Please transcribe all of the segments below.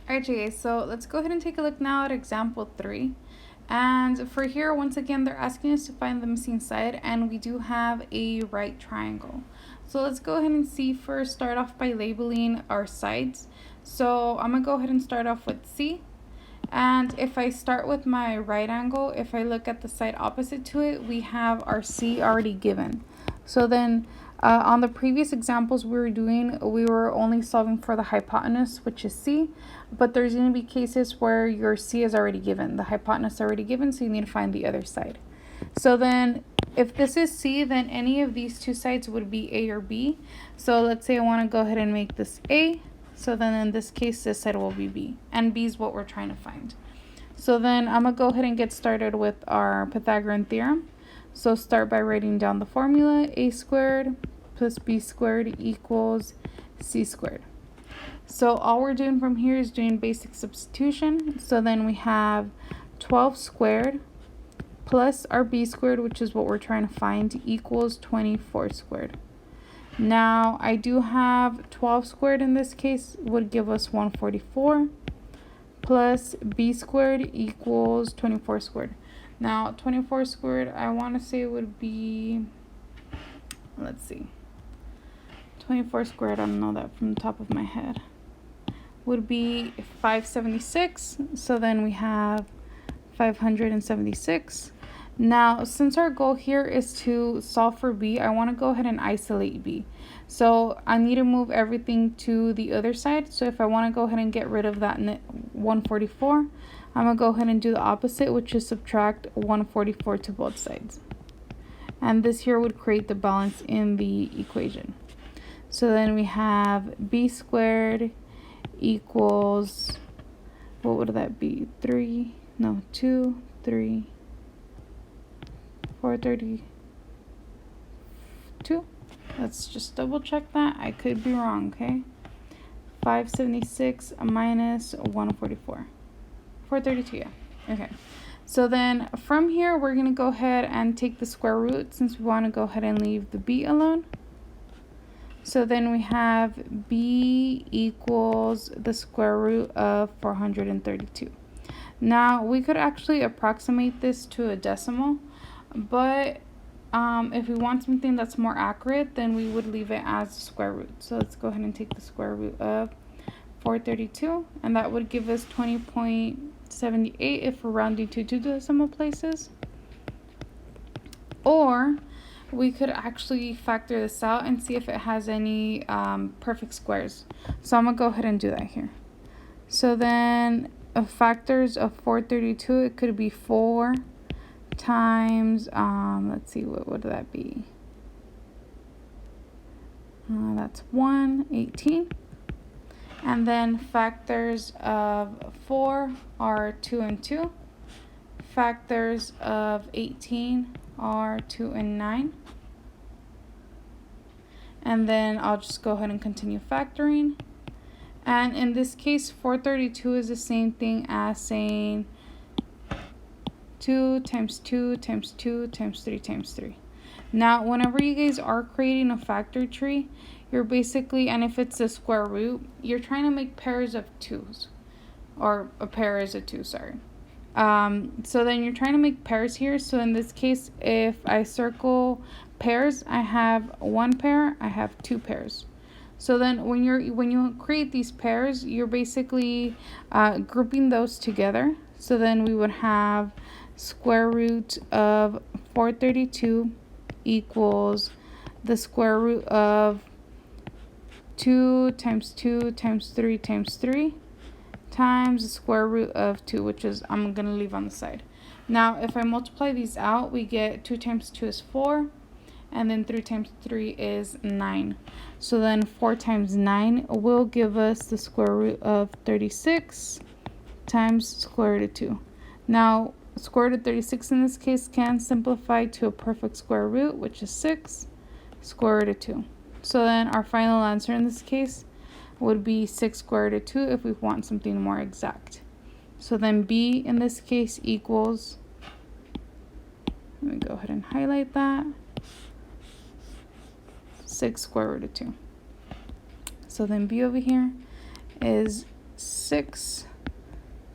Alright, guys, so let's go ahead and take a look now at example 3. And for here, once again, they're asking us to find the missing side, and we do have a right triangle. So let's go ahead and see first, start off by labeling our sides. So I'm going to go ahead and start off with C. And if I start with my right angle, if I look at the side opposite to it, we have our C already given. So then on the previous examples we were doing, we were only solving for the hypotenuse, which is C, but there's going to be cases where your C is already given, the hypotenuse is already given, so you need to find the other side. So then if this is C, then any of these two sides would be A or B. So let's say I want to go ahead and make this A. So then in this case, this side will be B, and B is what we're trying to find. So then I'm going to go ahead and get started with our Pythagorean theorem. So start by writing down the formula. A squared plus B squared equals C squared. So all we're doing from here is doing basic substitution. So then we have 12 squared plus our B squared, which is what we're trying to find, equals 24 squared. Now I do have 12 squared in this case would give us 144 plus B squared equals 24 squared. Now 24 squared, I want to say would be, let's see, 24 squared, I don't know that from the top of my head, would be 576. So then we have 576. Now, since our goal here is to solve for B, I want to go ahead and isolate B. So I need to move everything to the other side. So if I want to go ahead and get rid of that 144, I'm going to go ahead and do the opposite, which is subtract 144 to both sides. And this here would create the balance in the equation. So then we have B squared equals, what would that be? 2, 3, 432. Let's just double check that. I could be wrong, okay? 576 minus 144. 432, yeah. Okay. So then from here, we're going to go ahead and take the square root since we want to go ahead and leave the B alone. So then we have B equals the square root of 432. Now, we could actually approximate this to a decimal, but if we want something that's more accurate, then we would leave it as the square root. So let's go ahead and take the square root of 432, and that would give us 20.78 if we're rounding to two decimal places. Or we could actually factor this out and see if it has any perfect squares. So I'm going to go ahead and do that here. So then factors of 432, it could be 4 times, let's see, what would that be? That's 18. And then factors of 4 are 2 and 2. Factors of 18 are 2 and 9. And then I'll just go ahead and continue factoring. And in this case, 432 is the same thing as saying 2 times 2 times 2 times 3 times 3. Now, whenever you guys are creating a factor tree, you're basically, and if it's a square root, you're trying to make pairs of 2s. Or a pair is a 2, sorry. So then you're trying to make pairs here. So in this case, if I circle pairs, I have 1 pair, I have 2 pairs. So then when you create these pairs, you're basically grouping those together. So then we would have square root of 432 equals the square root of 2 times 2 times 3 times 3 times the square root of 2, which is I'm going to leave on the side. Now, if I multiply these out, we get 2 times 2 is 4, and then 3 times 3 is 9. So then 4 times 9 will give us the square root of 36 times square root of 2. Now, square root of 36 in this case can simplify to a perfect square root, which is 6 square root of 2. So then our final answer in this case would be 6 square root of 2 if we want something more exact. So then B in this case equals, let me go ahead and highlight that, 6 square root of 2. So then B over here is 6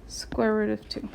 square root of 2.